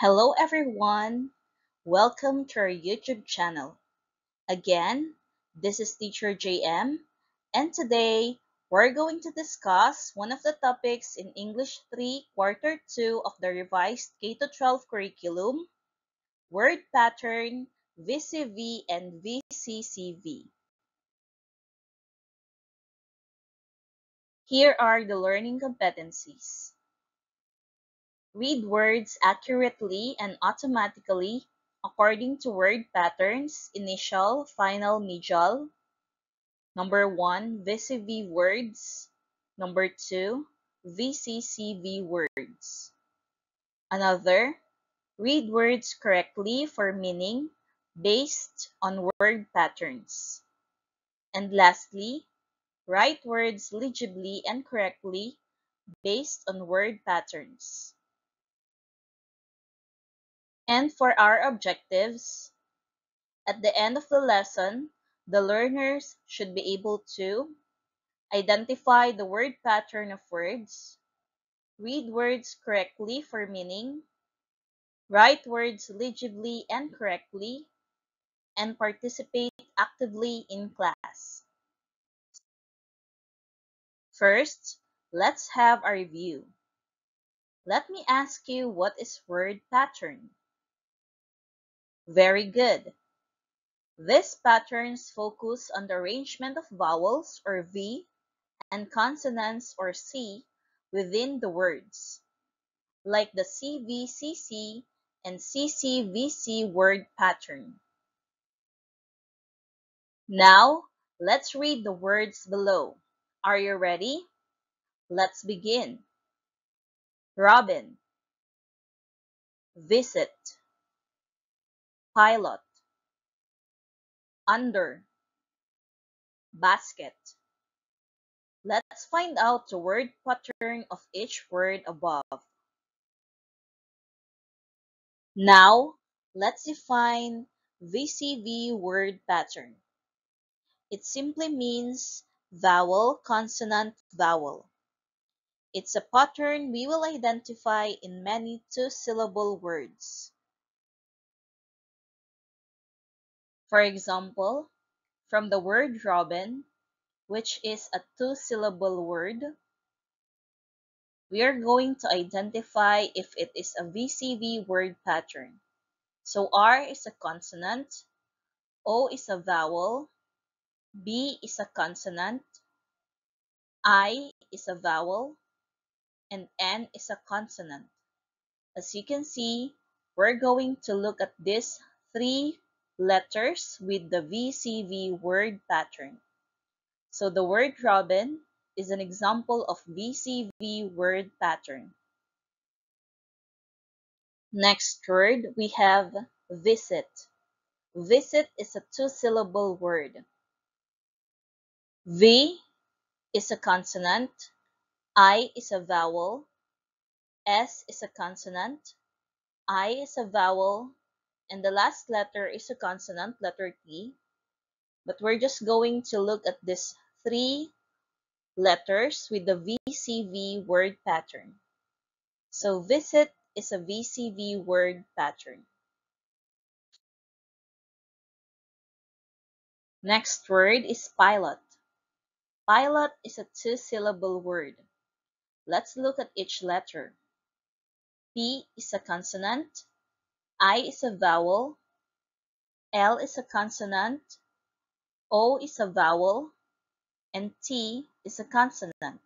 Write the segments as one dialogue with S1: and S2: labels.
S1: Hello everyone! Welcome to our YouTube channel. Again, this is Teacher JM, and today we're going to discuss one of the topics in English 3 Quarter 2 of the revised K-12 curriculum, word pattern, VCV, and VCCV. Here are the learning competencies. Read words accurately and automatically according to word patterns, initial, final, medial. Number 1, VCV words. Number 2, VCCV words. Another, read words correctly for meaning based on word patterns. And lastly, write words legibly and correctly based on word patterns. And for our objectives, at the end of the lesson, the learners should be able to identify the word pattern of words, read words correctly for meaning, write words legibly and correctly, and participate actively in class. First, let's have a review. Let me ask you, what is word pattern? Very good. These patterns focus on the arrangement of vowels or V and consonants or C within the words, like the CVCC and CCVC word pattern. Now, let's read the words below. Are you ready? Let's begin. Robin, visit, pilot, under, basket. Let's find out the word pattern of each word above. Now, let's define VCV word pattern. It simply means vowel, consonant, vowel. It's a pattern we will identify in many two-syllable words. For example, from the word Robin, which is a two-syllable word, we are going to identify if it is a VCV word pattern. So R is a consonant, O is a vowel, B is a consonant, I is a vowel, and N is a consonant. As you can see, we're going to look at these three letters with the VCV word pattern. So the word Robin is an example of VCV word pattern. Next word, we have visit. Visit is a two-syllable word. V is a consonant, I is a vowel, S is a consonant, I is a vowel, and the last letter is a consonant, letter T. But we're just going to look at these three letters with the VCV word pattern. So visit is a VCV word pattern. Next word is pilot. Pilot is a two-syllable word. Let's look at each letter. P is a consonant, I is a vowel, L is a consonant, O is a vowel, and T is a consonant.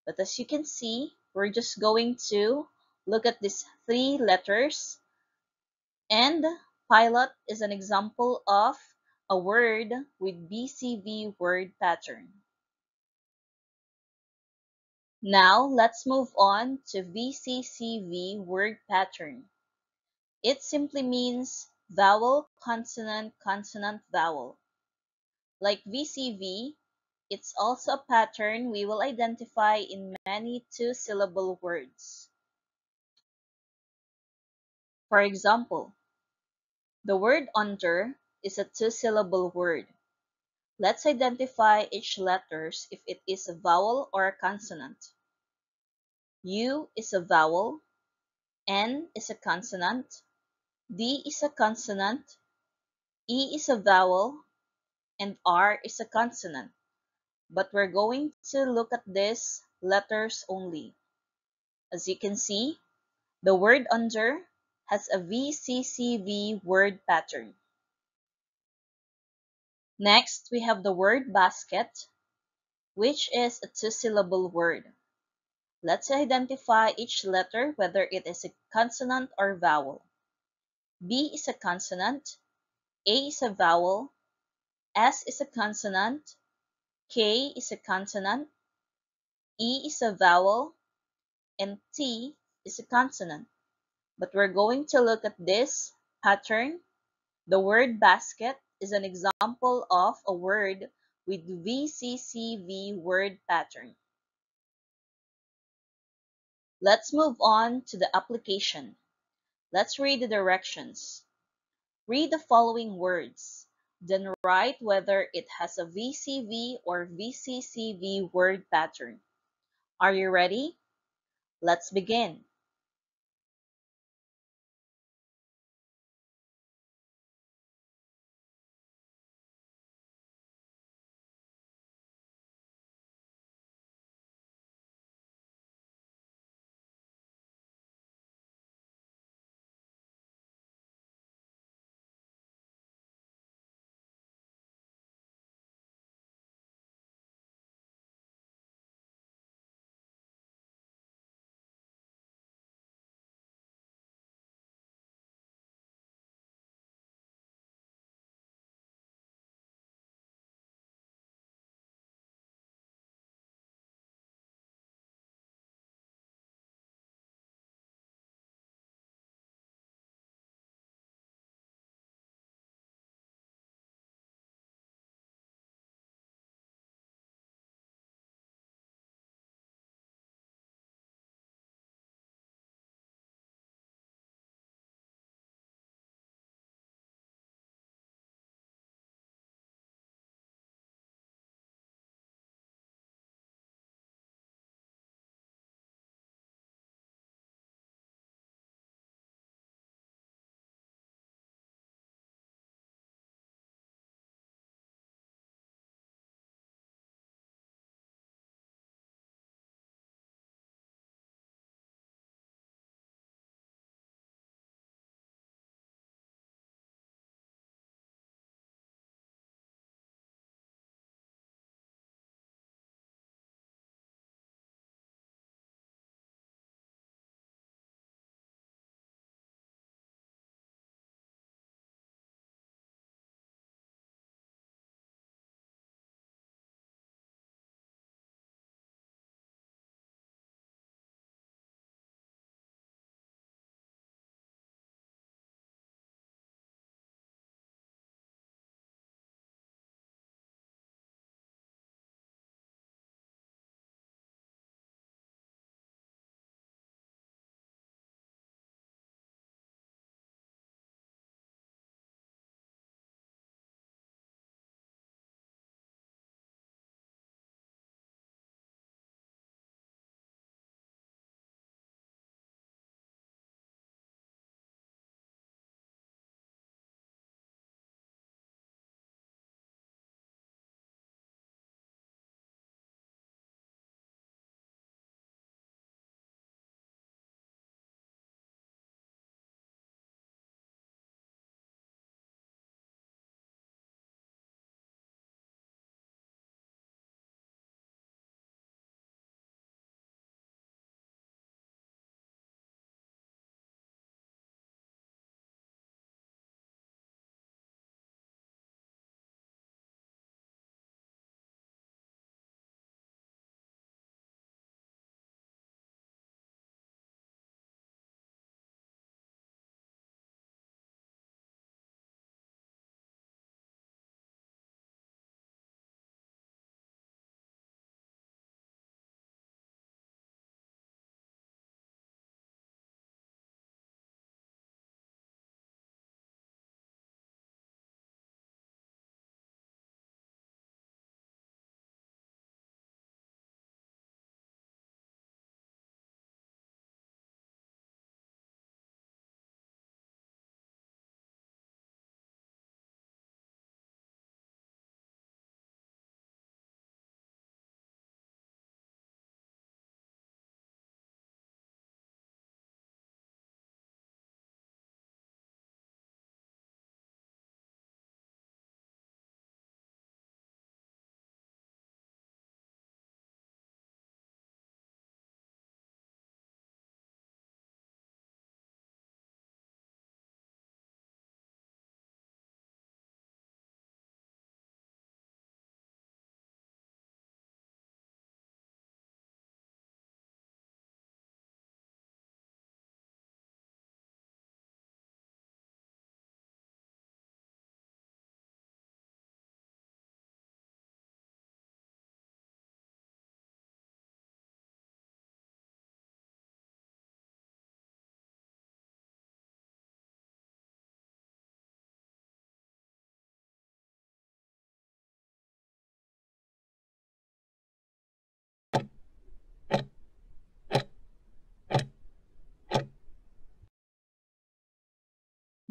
S1: But as you can see, we're just going to look at these three letters, and pilot is an example of a word with VCV word pattern. Now, let's move on to VCCV word pattern. It simply means vowel, consonant, consonant, vowel. Like VCV, it's also a pattern we will identify in many two-syllable words. For example, the word under is a two-syllable word. Let's identify each letters if it is a vowel or a consonant. U is a vowel, N is a consonant, D is a consonant, E is a vowel, and R is a consonant. But we're going to look at these letters only. As you can see, the word under has a VCCV word pattern. Next, we have the word basket, which is a two-syllable word. Let's identify each letter whether it is a consonant or vowel. B is a consonant, A is a vowel, S is a consonant, K is a consonant, E is a vowel, and T is a consonant. But we're going to look at this pattern. The word basket is an example of a word with VCCV word pattern. Let's move on to the application. Let's read the directions. Read the following words, then write whether it has a VCV or VCCV word pattern. Are you ready? Let's begin.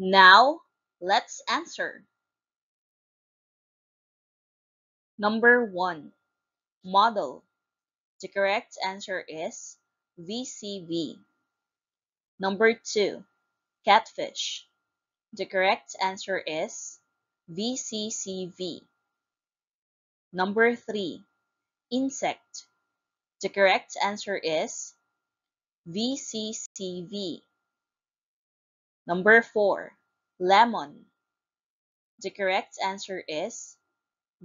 S1: Now, let's answer. Number 1. Model. The correct answer is VCV. Number 2. Catfish. The correct answer is VCCV. Number 3. Insect. The correct answer is VCCV. Number 4. Lemon. The correct answer is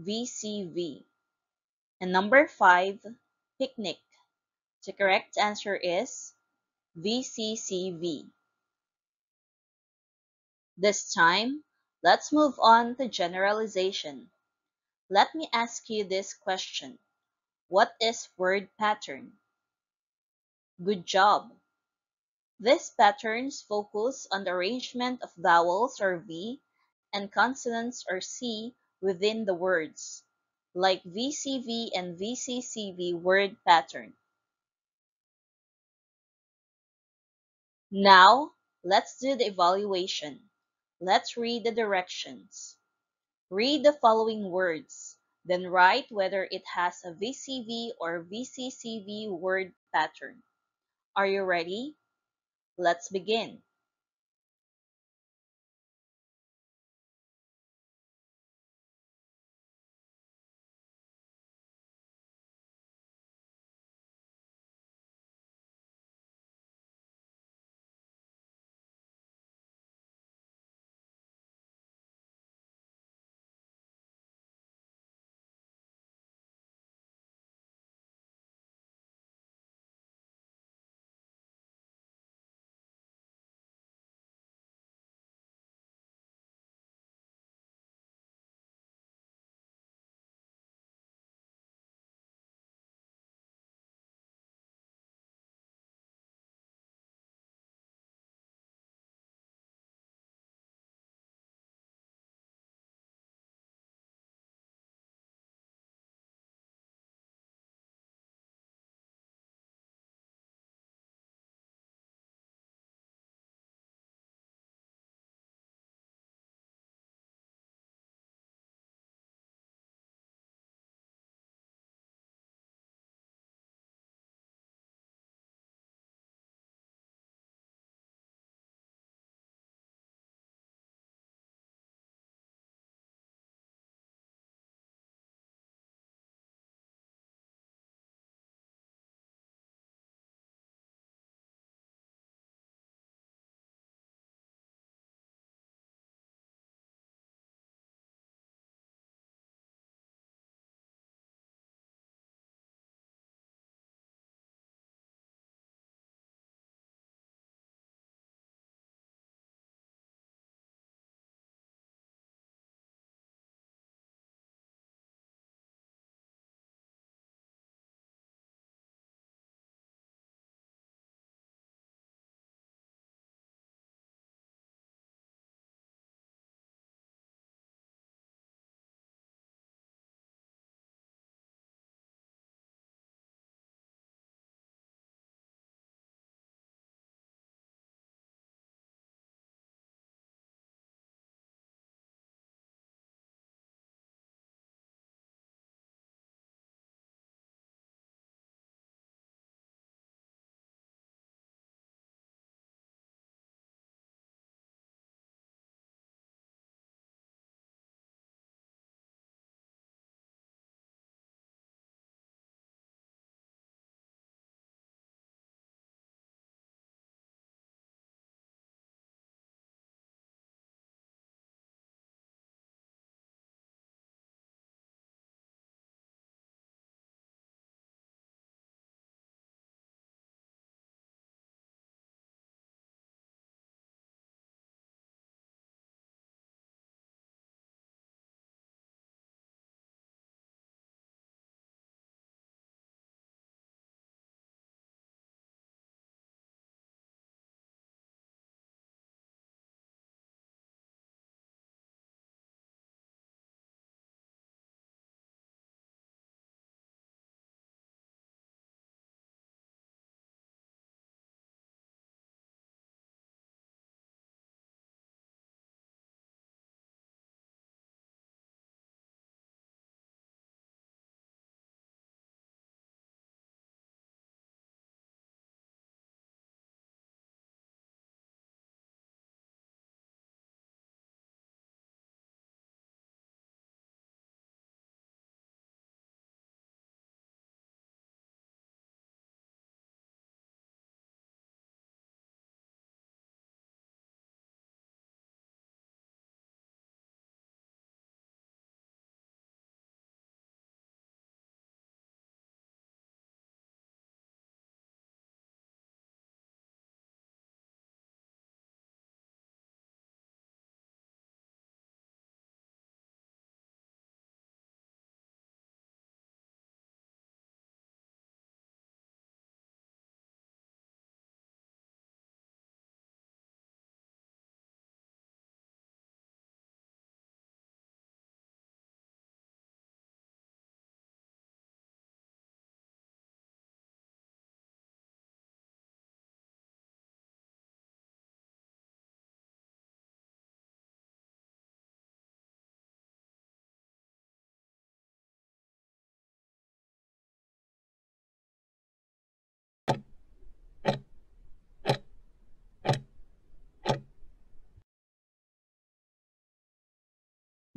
S1: VCV. And number 5. Picnic. The correct answer is VCCV. This time, let's move on to generalization. Let me ask you this question. What is word pattern? Good job! These patterns focus on the arrangement of vowels or V and consonants or C within the words, like VCV and VCCV word pattern. Now, let's do the evaluation. Let's read the directions. Read the following words, then write whether it has a VCV or VCCV word pattern. Are you ready? Let's begin.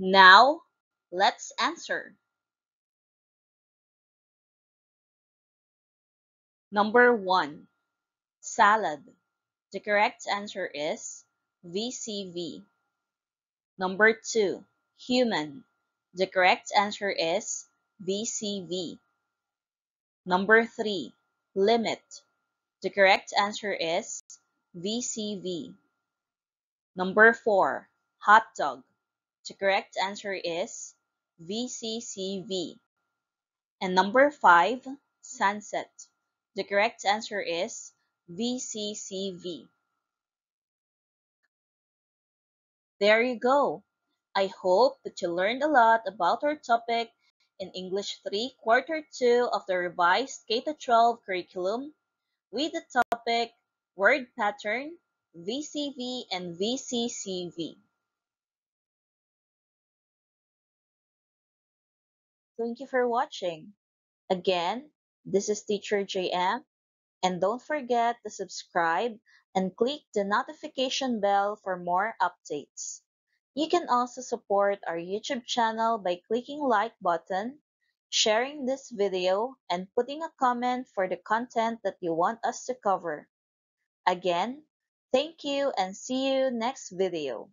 S1: Now, let's answer. Number 1, salad. The correct answer is VCV. Number 2, human. The correct answer is VCV. Number 3, limit. The correct answer is VCV. Number 4, hot dog. The correct answer is VCCV. And number 5, sunset. The correct answer is VCCV. There you go. I hope that you learned a lot about our topic in English 3 Quarter 2 of the revised K-12 curriculum with the topic word pattern, VCV and VCCV. Thank you for watching. Again, this is Teacher JM, and don't forget to subscribe and click the notification bell for more updates. You can also support our YouTube channel by clicking like button, sharing this video, and putting a comment for the content that you want us to cover. Again, thank you and see you next video.